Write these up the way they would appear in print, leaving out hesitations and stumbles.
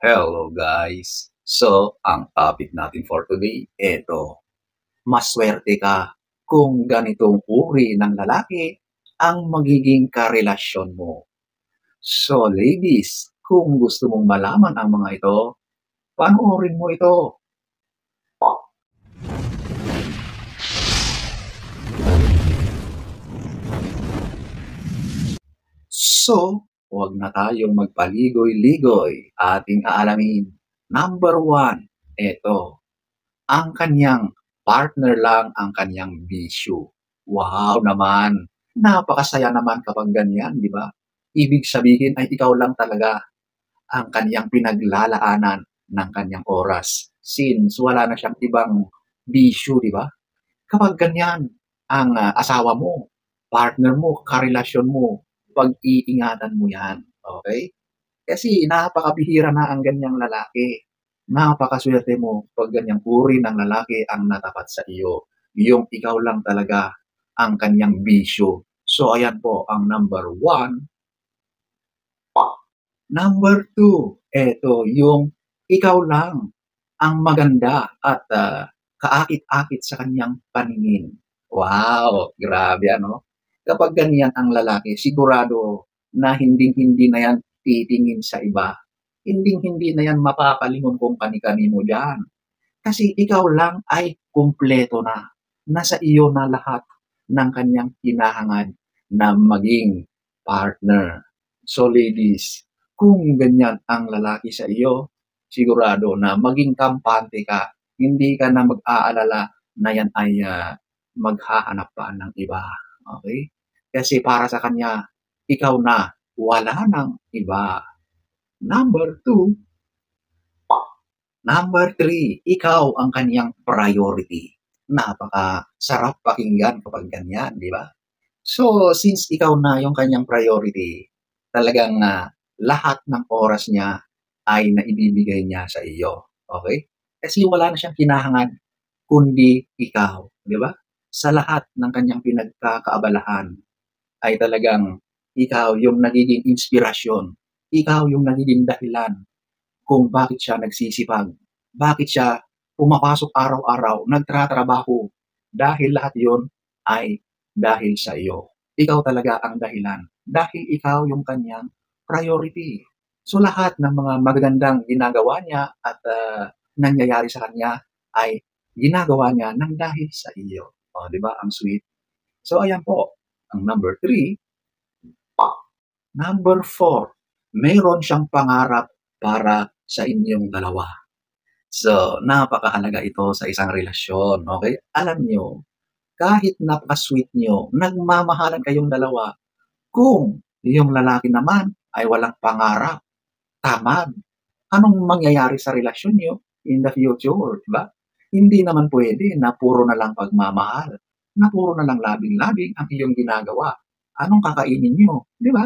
Hello guys! So, ang topic natin for today, eto, maswerte ka kung ganitong uri ng lalaki ang magiging karelasyon mo. So ladies, kung gusto mong malaman ang mga ito, panoorin mo ito. So, huwag na tayong magpaligoy-ligoy. Ating aalamin. Number 1, eto, ang kanyang partner lang ang kanyang bisyo. Wow naman! Napakasaya naman kapag ganyan, di ba? Ibig sabihin ay ikaw lang talaga ang kanyang pinaglalaanan ng kanyang oras. Since wala na siyang ibang bisyo, di ba? Kapag ganyan ang asawa mo, partner mo, karelasyon mo, pag-iingatan mo yan. Okay? Kasi napakabihira na ang ganyang lalaki. Napakaswerte mo pag ganyang uri ng lalaki ang natapat sa iyo. Yung ikaw lang talaga ang kanyang bisyo. So ayan po ang number 1. Number 2, eto yung ikaw lang ang maganda at kaakit-akit sa kanyang paningin. Wow, grabe ano? Kapag ganyan ang lalaki, sigurado na hinding-hindi na yan titingin sa iba. Hinding-hindi na yan mapapalingon kung kani-kanino dyan. Kasi ikaw lang ay kumpleto na. Nasa iyo na lahat ng kanyang hinahangad na maging partner. So ladies, kung ganyan ang lalaki sa iyo, sigurado na maging kampante ka. Hindi ka na mag-aalala na yan ay maghahanap pa ng iba. Okay? Kasi para sa kanya, ikaw na, wala nang iba. Number 2, Number 3, ikaw ang kanyang priority. Napakasarap pakinggan kapag ganyan, di ba? So, since ikaw na yung kanyang priority, talagang lahat ng oras niya ay naibibigay niya sa iyo. Okay? Kasi wala na siyang hinahangad kundi ikaw, di ba? Sa lahat ng kanyang pinagkakaabalahan ay talagang ikaw yung nagiging inspirasyon. Ikaw yung nagiging dahilan kung bakit siya nagsisipag, bakit siya pumapasok araw-araw, nagtratrabaho, dahil lahat yon ay dahil sa iyo. Ikaw talaga ang dahilan, dahil ikaw yung kanyang priority. So lahat ng mga magagandang ginagawa niya at nangyayari sa kanya ay ginagawa niya ng dahil sa iyo. O, di ba? Ang sweet. So ayan po, ang number 3. Number 4, mayroon siyang pangarap para sa inyong dalawa. So, napakahalaga ito sa isang relasyon, okay? Alam nyo, kahit napaka-sweet nyo, nagmamahalan kayong dalawa, kung yung lalaki naman ay walang pangarap, tamad, anong mangyayari sa relasyon nyo in the future, di ba? Hindi naman pwede na puro na lang pagmamahal, na puro na lang labing-labing ang iyong ginagawa. Anong kakainin nyo, di ba?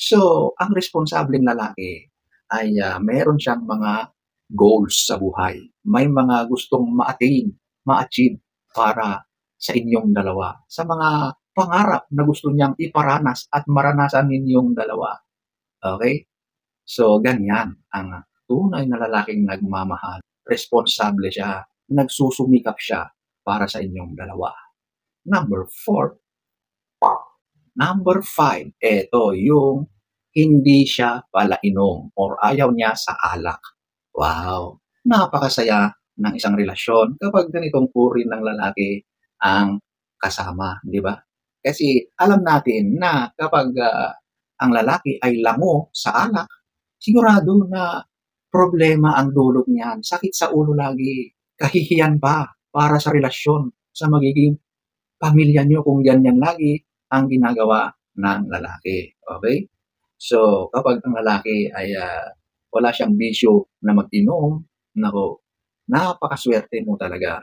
So, ang responsableng lalaki ay meron siyang mga goals sa buhay. May mga gustong ma-attain, ma-achieve para sa inyong dalawa. Sa mga pangarap na gusto niyang iparanas at maranasan ninyong dalawa. Okay? So, ganyan ang tunay na lalaking nagmamahal. Responsable siya, nagsusumikap siya para sa inyong dalawa. Number 4, Number 5, eto yung hindi siya palainom or ayaw niya sa alak. Wow! Napakasaya ng isang relasyon kapag ganitong uri ng lalaki ang kasama, di ba? Kasi alam natin na kapag ang lalaki ay lango sa alak, sigurado na problema ang dulot niyan. Sakit sa ulo lagi, kahihiyan pa para sa relasyon, sa magiging pamilya niyo kung ganyan lagi ang ginagawa ng lalaki. Okay? So, kapag ang lalaki ay wala siyang bisyo na mag-inom, nako, napakaswerte mo talaga.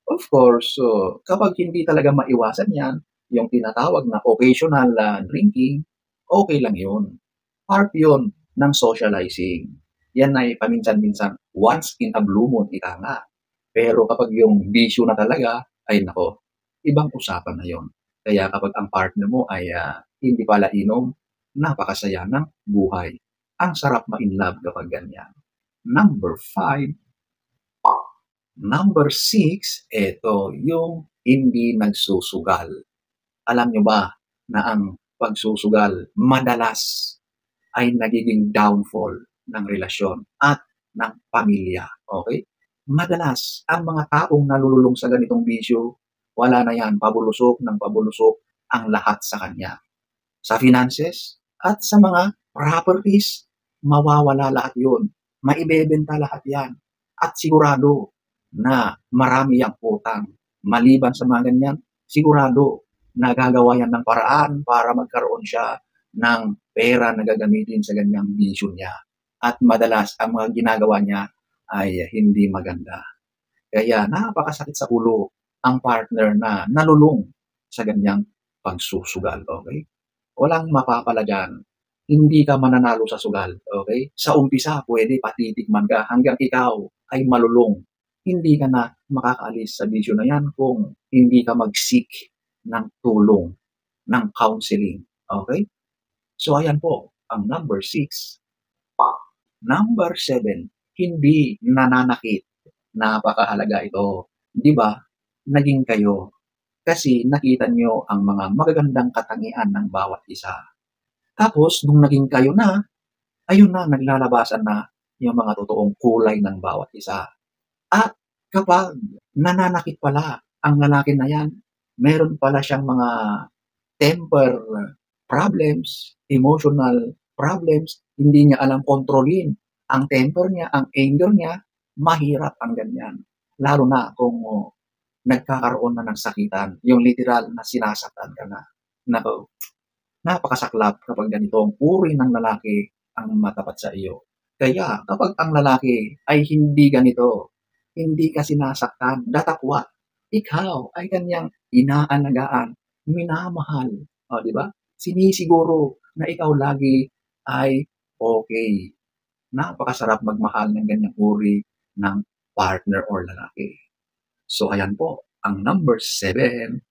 Of course, so, kapag hindi talaga maiwasan yan, yung tinatawag na occasional drinking, okay lang yun. Part yun ng socializing. Yan ay paminsan-minsan, once in a blue moon, ika nga. Pero kapag yung bisyo na talaga, ay nako, ibang usapan na yon. Kaya kapag ang partner mo ay hindi pala inom, napakasaya ng buhay. Ang sarap ma-inlove kapag ganyan. Number 5. Number 6, ito yung hindi nagsusugal. Alam nyo ba na ang pagsusugal madalas ay nagiging downfall ng relasyon at ng pamilya. Okay? Madalas, ang mga taong nalululong sa ganitong bisyo, wala na yan, pabulusok ng pabulusok ang lahat sa kanya. Sa finances at sa mga properties, mawawala lahat yun. Maibebenta lahat yan. At sigurado na marami ang utang. Maliban sa mga ganyan, sigurado na gagawa yan ng paraan para magkaroon siya ng pera na gagamitin sa ganyang bisyo niya. At madalas, ang mga ginagawa niya ay hindi maganda. Kaya napakasakit sa ulo ang partner na nalulung sa ganyang pagsusugal. Okay? Walang mapapala dyan. Hindi ka mananalo sa sugal. Okay? Sa umpisa, pwede patitikman ka hanggang ikaw ay malulung. Hindi ka na makakaalis sa bisyo na yan kung hindi ka mag-seek ng tulong, ng counseling. Okay? So, ayan po, ang number 6. Number 7, hindi nananakit. Napakahalaga ito. Di ba? Naging kayo. Kasi nakita nyo ang mga magagandang katangian ng bawat isa. Tapos, nung naging kayo na, ayun na, naglalabasan na yung mga totoong kulay ng bawat isa. At kapag nananakit pala ang lalaki na yan, meron pala siyang mga temper problems, emotional problems, hindi niya alam kontrolin ang temper niya, ang anger niya, mahirap ang ganyan. Lalo na kung nagkakaroon na ng sakitan, yung literal na sinasaktan ka na. Nako, napakasaklap kapag ganitong uri ng lalaki ang matapat sa iyo. Kaya kapag ang lalaki ay hindi ganito, hindi ka sinasaktan, datapwat, ikaw ay kanyang inaalagaan, minamahal, di ba? Sinisiguro na ikaw lagi ay okay. Napakasarap magmahal ng ganyang uri ng partner or lalaki. So, ayan po, ang number 7.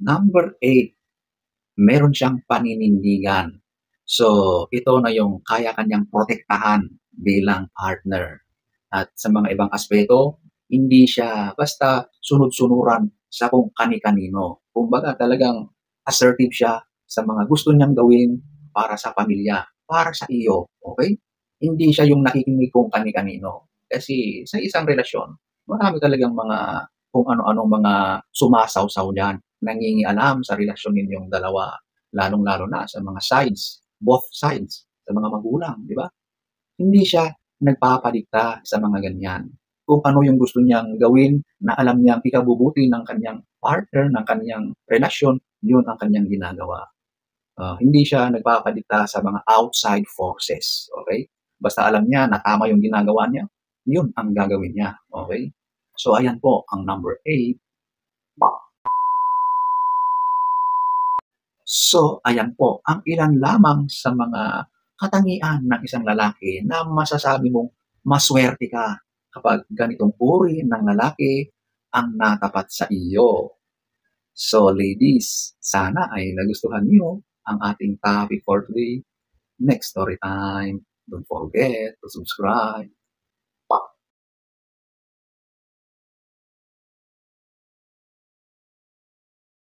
Number 8, meron siyang paninindigan. So, ito na yung kaya kanyang protektahan bilang partner. At sa mga ibang aspeto, hindi siya basta sunod-sunuran sa kung kani-kanino. Kumbaga talagang assertive siya sa mga gusto niyang gawin para sa pamilya, para sa iyo. Okay? Hindi siya yung nakikinig kung kani-kanino. Kasi sa isang relasyon, marami talagang mga kung ano-anong mga sumasaw-saw dyan, nangingialam sa relasyon ninyong dalawa, lalong-lalo na sa mga sides, both sides, sa mga magulang, di ba? Hindi siya nagpapadikta sa mga ganyan. Kung ano yung gusto niyang gawin na alam niyang ikabubuti ng kanyang partner, ng kanyang relasyon, yun ang kanyang ginagawa. Hindi siya nagpapadikta sa mga outside forces. Okay? Basta alam niya na tama yung ginagawa niya, yun ang gagawin niya. Okay? So, ayan po, ang number 8. So, ayan po, ang ilan lamang sa mga katangian ng isang lalaki na masasabi mong maswerte ka kapag ganitong uri ng lalaki ang natapat sa iyo. So, ladies, sana ay nagustuhan niyo ang ating topic for today. Next story time. Don't forget to subscribe.